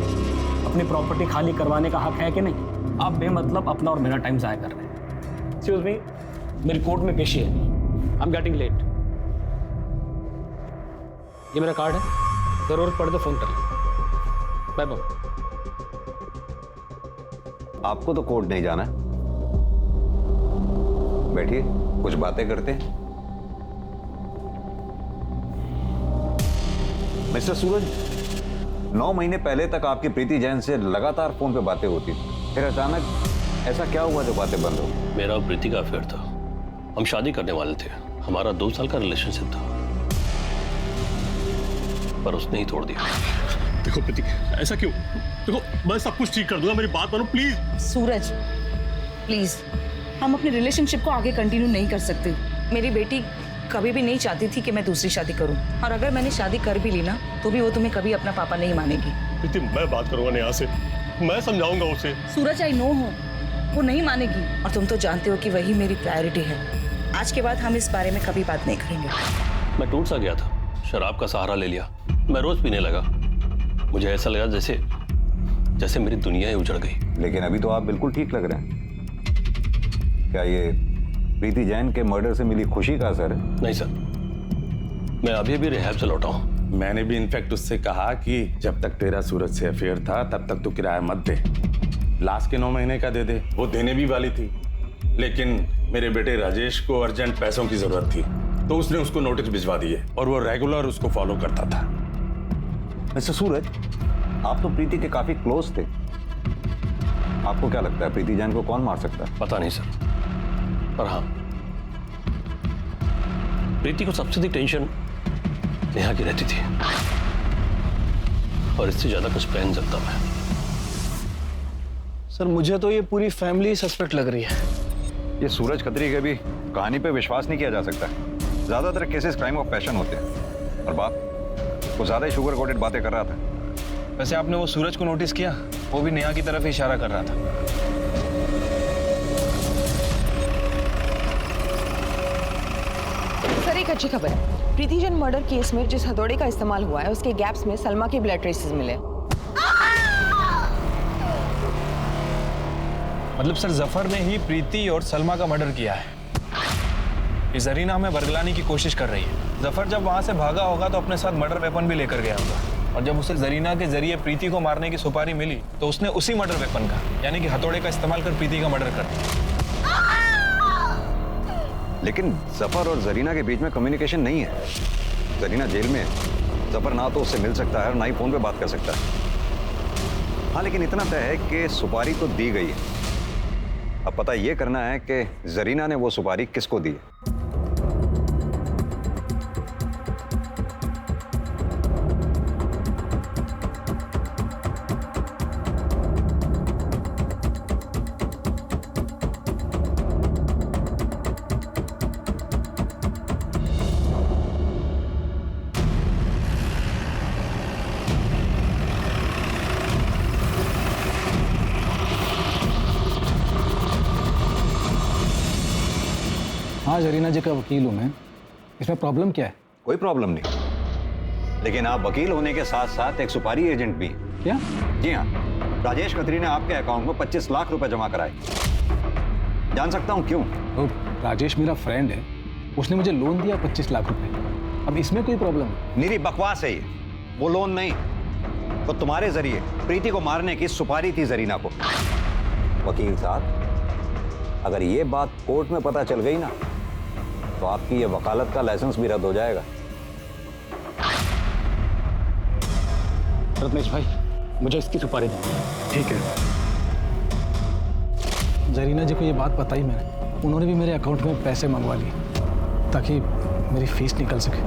K: अपनी प्रॉपर्टी खाली करवाने का हक है कि नहीं? आप बेमतलब अपना और मेरा टाइम ज़ाया कर रहे हैं। एक्सक्यूज मी, मेरी कोर्ट में पेशी है, आई एम गेटिंग लेट। ये मेरा कार्ड है, जरूरत पड़े तो फोन कर लीजिए। Bye bye.
C: आपको तो कोर्ट नहीं जाना है, बैठिए कुछ बातें करते हैं। मिस्टर सूरज, 9 महीने पहले तक आपकी प्रीति जैन से लगातार फोन पे बातें होती थी, फिर अचानक ऐसा क्या हुआ जो बातें बंद हो?
R: मेरा और प्रीति का अफेयर था, हम शादी करने वाले थे, हमारा 2 साल का रिलेशनशिप था, पर उसने ही तोड़ दिया।
S: देखो प्रीति, ऐसा क्यों? देखो मैं सब कुछ ठीक कर दूंगा, मेरी बात मानो प्लीज।
B: सूरज प्लीज, हम अपने रिलेशनशिप को आगे कंटिन्यू नहीं कर सकते। मेरी बेटी कभी भी नहीं चाहती थी कि मैं दूसरी शादी करूं, और अगर मैंने शादी कर भी ली ना तो भी वो तुम्हें कभी अपना पापा नहीं मानेगी।
S: प्रीति, मैं बात करूंगा नेहा से, मैं समझाऊंगा उसे।
B: सूरज आई नो हो, वो नहीं मानेगी, और तुम तो जानते हो कि वही मेरी प्रायोरिटी है। आज के बाद हम इस बारे में कभी बात नहीं करेंगे।
R: मैं टूट सा गया था, शराब का सहारा ले लिया, मैं रोज पीने लगा, मुझे ऐसा लगा जैसे जैसे मेरी दुनिया ही उजड़ गई।
C: लेकिन अभी तो आप बिल्कुल ठीक लग रहे हैं। क्या ये प्रीति जैन के मर्डर से मिली खुशी का असर है?
R: नहीं सर, मैं अभी भी रिहैब से लौटा हूँ।
T: मैंने भी इनफैक्ट उससे कहा कि जब तक तेरा सूरज से अफेयर था तब तक तो किराया मत दे, लास्ट के 9 महीने का दे दे। वो देने भी वाली थी, लेकिन मेरे बेटे राजेश को अर्जेंट पैसों की जरूरत थी, तो उसने उसको नोटिस भिजवा दिए और वो रेगुलर उसको फॉलो करता था।
C: मिस्टर सूरज, आप तो प्रीति के काफी क्लोज थे, आपको क्या लगता है प्रीति जैन को कौन मार सकता है?
R: पता नहीं सर, पर हाँ, प्रीति को सबसे अधिक टेंशन नेहा की रहती थी, और इससे ज्यादा कुछ कह नहीं सकता मैं।
L: सर मुझे तो ये पूरी फैमिली सस्पेक्ट लग रही है।
C: ये सूरज खत्री के भी कहानी पे विश्वास नहीं किया जा सकता। ज्यादातर केसेस क्राइम ऑफ पैशन होते हैं, और बाप वो ज्यादा ही शुगर कोटेड बातें कर रहा था।
L: वैसे आपने वो सूरज को नोटिस किया? वो भी नेहा की तरफ इशारा कर रहा था।
M: सर एक अच्छी खबर है, प्रीति जैन मर्डर केस में जिस हथौड़े का इस्तेमाल हुआ है उसके गैप्स में सलमा के ब्लड ट्रेसेस मिले।
L: मतलब सर जफर ने ही प्रीति और सलमा का मर्डर किया है। ये जरीना हमें बरगलाने की कोशिश कर रही है। जफर जब वहां से भागा होगा तो अपने साथ मर्डर वेपन भी लेकर गया होगा, और जब उसे जरीना के जरिए प्रीति को मारने की सुपारी मिली तो उसने उसी मर्डर वेपन का, यानी कि हथौड़े का इस्तेमाल कर प्रीति का मर्डर कर दिया।
C: लेकिन जफर और जरीना के बीच में कम्युनिकेशन नहीं है। जरीना जेल में है, जफर ना तो उससे मिल सकता है और ना ही फोन पे बात कर सकता है। हाँ, लेकिन इतना तय है कि सुपारी तो दी गई है। अब पता ये करना है कि जरीना ने वो सुपारी किसको दी है।
K: हाँ, जरीना जी का वकील हूँ मैं। इसमें प्रॉब्लम क्या है?
C: कोई प्रॉब्लम नहीं, लेकिन आप वकील होने के साथ साथ एक सुपारी एजेंट भी।
K: क्या?
C: जी हाँ, राजेश खत्री ने आपके अकाउंट में 25 लाख रुपए जमा कराए। जान सकता हूँ क्यों?
K: तो राजेश मेरा फ्रेंड है, उसने मुझे लोन दिया 25 लाख रुपए। अब इसमें कोई प्रॉब्लम?
C: निरी बकवास है ये, वो लोन नहीं, तो तुम्हारे जरिए प्रीति को मारने की सुपारी थी जरीना को। वकील साहब, अगर ये बात कोर्ट में पता चल गई ना तो आपकी ये वकालत का लाइसेंस भी रद्द हो जाएगा।
K: रत्नेश भाई, मुझे इसकी सुपारी दो।
L: ठीक है।
K: जरीना जी को ये बात बताई मैंने, उन्होंने भी मेरे अकाउंट में पैसे मंगवा लिए ताकि मेरी फीस निकल सके।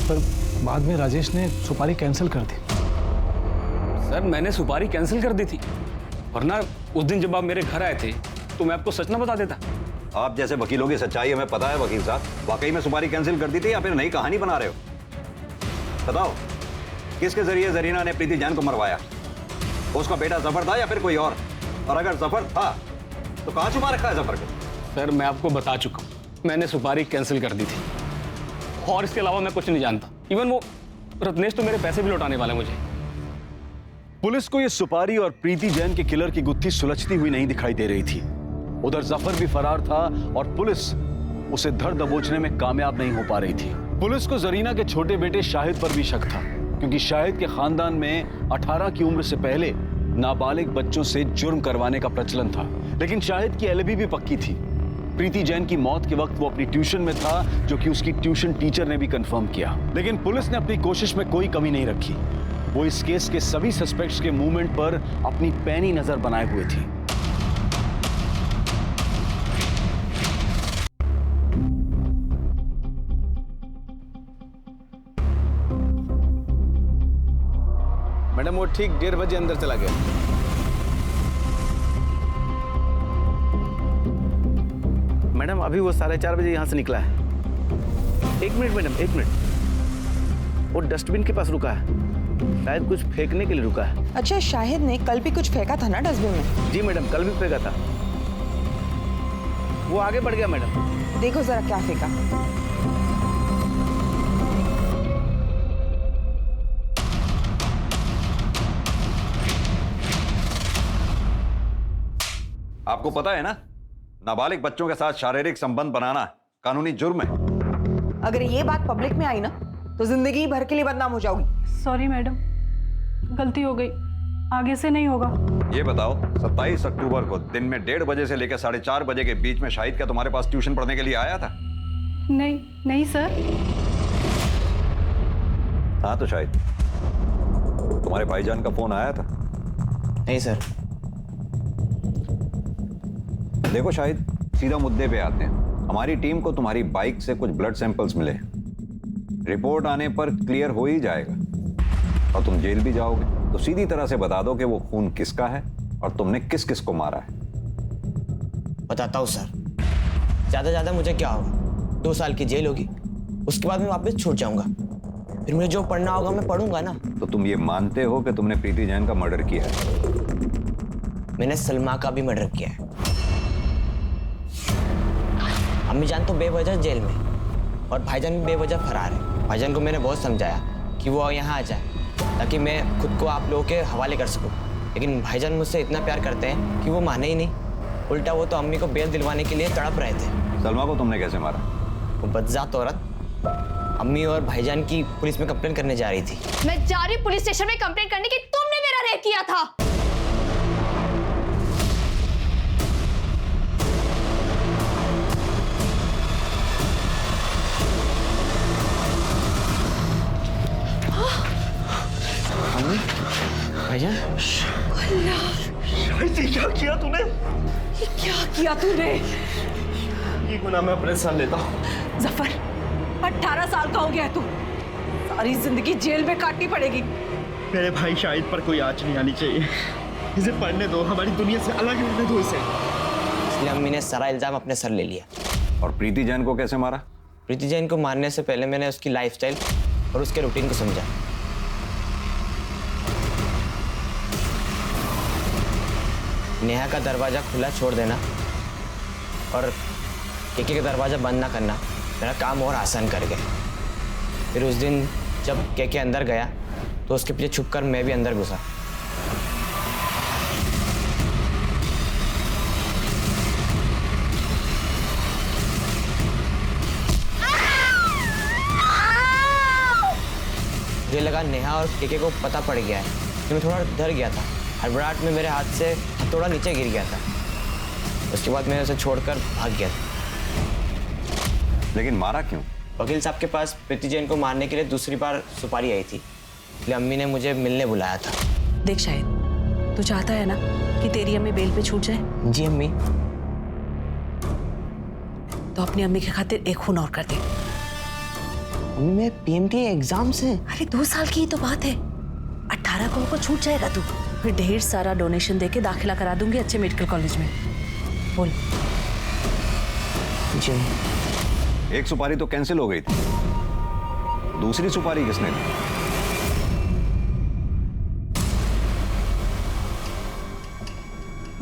K: पर बाद में राजेश ने सुपारी कैंसिल कर दी।
U: सर मैंने सुपारी कैंसिल कर दी थी, वरना उस दिन जब आप मेरे घर आए थे तो मैं आपको सच ना बता देता।
C: आप जैसे वकीलों की सच्चाई हमें पता है वकील साहब। वाकई में सुपारी कैंसिल कर दी थी या फिर नई कहानी बना रहे हो? बताओ, किसके जरिए जरीना ने प्रीति जैन को मरवाया? उसका बेटा जफर था या फिर कोई और अगर जफर था तो कहां छुपा रखा है जफर को?
U: सर मैं आपको बता चुका हूँ, मैंने सुपारी कैंसिल कर दी थी, और इसके अलावा मैं कुछ नहीं जानता। इवन वो रत्नेश तो मेरे पैसे भी लौटाने वाला है मुझे।
P: पुलिस को यह सुपारी और प्रीति जैन के किलर की गुत्थी सुलझती हुई नहीं दिखाई दे रही थी। उधर जफर भी फरार था और पुलिस उसे धर दबोचने में कामयाब नहीं हो पा रही थी। पुलिस को जरीना के छोटे बेटे शाहिद पर भी शक था, क्योंकि शाहिद के खानदान में 18 की उम्र से पहले नाबालिग बच्चों से जुर्म करवाने का प्रचलन था। लेकिन शाहिद की एलिबी भी पक्की थी। प्रीति जैन की मौत के वक्त वो अपनी ट्यूशन में था, जो कि उसकी ट्यूशन टीचर ने भी कंफर्म किया। लेकिन पुलिस ने अपनी कोशिश में कोई कमी नहीं रखी। वो इस केस के सभी सस्पेक्ट्स के मूवमेंट पर अपनी पैनी नजर बनाए हुए थी।
A: मैडम वो ठीक 1:30 बजे अंदर चला गया। मैडम अभी वो 4:30 बजे यहाँ से निकला है। 1 मिनट मैडम, 1 मिनट। वो डस्टबिन के पास रुका है, शायद कुछ फेंकने के लिए रुका है।
M: अच्छा, शाहिद ने कल भी कुछ फेंका था ना डस्टबिन में?
A: जी मैडम, कल भी फेंका था। वो आगे बढ़ गया मैडम।
M: देखो जरा क्या फेंका।
C: आपको पता है ना, नाबालिग बच्चों के साथ शारीरिक संबंध बनाना कानूनी जुर्म है।
M: अगर ये बात पब्लिक में आई ना तो जिंदगी भर के लिए बदनाम हो जाओगी।
I: सॉरी मैडम, गलती हो गई, आगे से नहीं होगा।
C: ये बताओ, 27 अक्टूबर को दिन में 1:30 बजे से लेकर 4:30 बजे के बीच में शाहिद क्या तुम्हारे पास ट्यूशन पढ़ने के लिए आया था?
I: नहीं सर।
C: हाँ तो शाहिद, तुम्हारे भाईजान का फोन आया था?
Q: नहीं सर।
C: देखो शाहिद, सीधा मुद्दे पे आते हैं। हमारी टीम को तुम्हारी बाइक से कुछ ब्लड सैंपल्स मिले। रिपोर्ट आने पर क्लियर हो ही जाएगा और तुम जेल भी जाओगे। तो सीधी तरह से बता दो कि वो खून किसका है और तुमने किस किस को मारा है।
Q: बताता हूँ सर। ज्यादा मुझे क्या होगा, 2 साल की जेल होगी, उसके बाद मैं वापस छूट जाऊंगा। फिर मुझे जो पढ़ना होगा मैं पढ़ूंगा ना।
C: तो तुम ये मानते हो कि तुमने प्रीति जैन का मर्डर किया है?
Q: मैंने सलमा का भी मर्डर किया है। अम्मी जान तो बेवजह जेल में और भाईजान भी बेवजह फरार है। भाईजान को मैंने बहुत समझाया कि वो यहाँ आ जाए ताकि मैं खुद को आप लोगों के हवाले कर सकूं, लेकिन भाईजान मुझसे इतना प्यार करते हैं कि वो माने ही नहीं। उल्टा वो तो अम्मी को बेल दिलवाने के लिए तड़प रहे थे।
C: सलमा को तुमने कैसे मारा?
Q: वो बदजात औरत अम्मी और भाईजान की पुलिस में कंप्लेन करने जा रही थी।
E: मैं जा रही पुलिस स्टेशन में कंप्लेन करने की, तुमने मेरा रेप किया था।
Q: भाईजान,
F: क्या किया तूने?
B: ये क्या किया तूने?
F: ये गुनाह मैं अपने साथ लेता हूँ।
B: जफर, 18 साल का हो गया है तू। सारी जिंदगी जेल में काटनी पड़ेगी।
F: मेरे भाई शाहिद पर कोई आंच नहीं आनी चाहिए। इसे पढ़ने दो, हमारी दुनिया से अलग रहने दो इसे।
Q: इसलिए अम्मी ने सारा इल्जाम अपने सर ले लिया।
C: और प्रीति जैन को कैसे मारा?
Q: प्रीति जैन को मारने से पहले मैंने उसकी लाइफस्टाइल और उसके रूटीन को समझा। नेहा का दरवाजा खुला छोड़ देना और केके का दरवाजा बंद ना करना मेरा काम और आसान कर गया। फिर उस दिन जब केके अंदर गया तो उसके पीछे छुपकर मैं भी अंदर घुसा। मुझे लगा नेहा और केके को पता पड़ गया है कि मैं थोड़ा डर गया था। हड़बड़ाहट में मेरे हाथ से थोड़ा नीचे गिर गया था। उसके बाद मैंने उसे छोड़कर भाग गया था।
C: लेकिन मारा क्यों?
Q: वकील साहब के पास प्रीति जैन को मारने के लिए दूसरी बार सुपारी आई थी, इसलिए अम्मी ने मुझे मिलने बुलाया था।
H: देख शाहिद, तू चाहता है ना कि तेरी अम्मी बेल पे छूट जाए?
Q: जी अम्मी।
H: तो अपनी अम्मी की खातिर एक खून और कर दे।
Q: अम्मी मेरे पीएमटी एग्जाम से।
H: अरे 2 साल की ही तो बात है, 18 को छूट जाएगा तू। फिर ढेर सारा डोनेशन देके दाखिला करा दूंगी अच्छे मेडिकल कॉलेज में। बोल।
Q: जी।
C: एक सुपारी तो कैंसिल हो गई थी, दूसरी सुपारी किसने दी?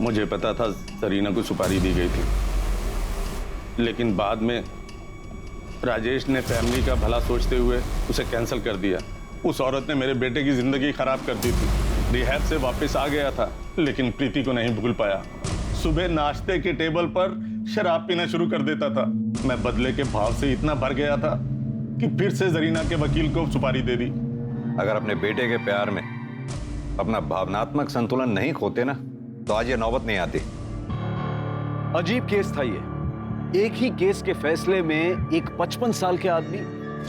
T: मुझे पता था सरीना को सुपारी दी गई थी, लेकिन बाद में राजेश ने फैमिली का भला सोचते हुए उसे कैंसिल कर दिया। उस औरत ने मेरे बेटे की जिंदगी खराब कर दी थी। रिहैब से वापस आ गया था, लेकिन प्रीति को नहीं भूल पाया। सुबह नाश्ते के टेबल पर शराब पीना शुरू कर देता था। मैं बदले के भाव से इतना भर गया था कि फिर से जरीना के वकील को सुपारी दे दी।
C: अगर अपने बेटे के प्यार में अपना भावनात्मक संतुलन नहीं खोते ना, तो आज ये नौबत नहीं आती।
P: अजीब केस था ये। एक ही केस के फैसले में एक 55 साल के आदमी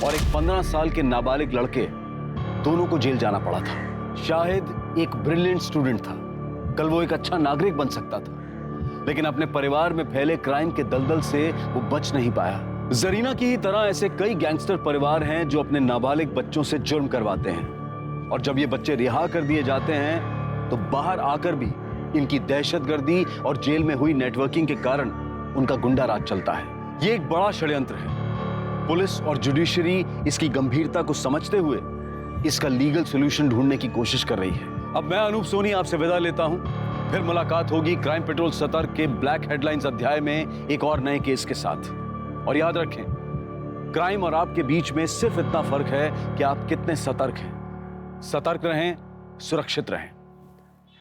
P: और एक 15 साल के नाबालिग लड़के दोनों को जेल जाना पड़ा था। शाहिद एक ब्रिलियंट स्टूडेंट था, कल वो एक अच्छा नागरिक बन सकता था, लेकिन अपने परिवार में फैले क्राइम के दलदल से वो बच नहीं पाया। जरीना की ही तरह ऐसे कई गैंगस्टर परिवार हैं जो अपने नाबालिग बच्चों से जुर्म करवाते हैं, और जब ये बच्चे रिहा कर दिए जाते हैं तो बाहर आकर भी इनकी दहशतगर्दी और जेल में हुई नेटवर्किंग के कारण उनका गुंडा राज चलता है। ये एक बड़ा षड्यंत्र है। पुलिस और जुडिशरी इसकी गंभीरता को समझते हुए इसका लीगल सॉल्यूशन ढूंढने की कोशिश कर रही है। अब मैं अनूप सोनी आपसे विदा लेता हूं। फिर मुलाकात होगी क्राइम पेट्रोल सतर्क के ब्लैक हेडलाइंस अध्याय में एक और नए केस के साथ। और याद रखें, क्राइम और आपके बीच में सिर्फ इतना फर्क है कि आप कितने सतर्क हैं। सतर्क रहें, सुरक्षित रहें।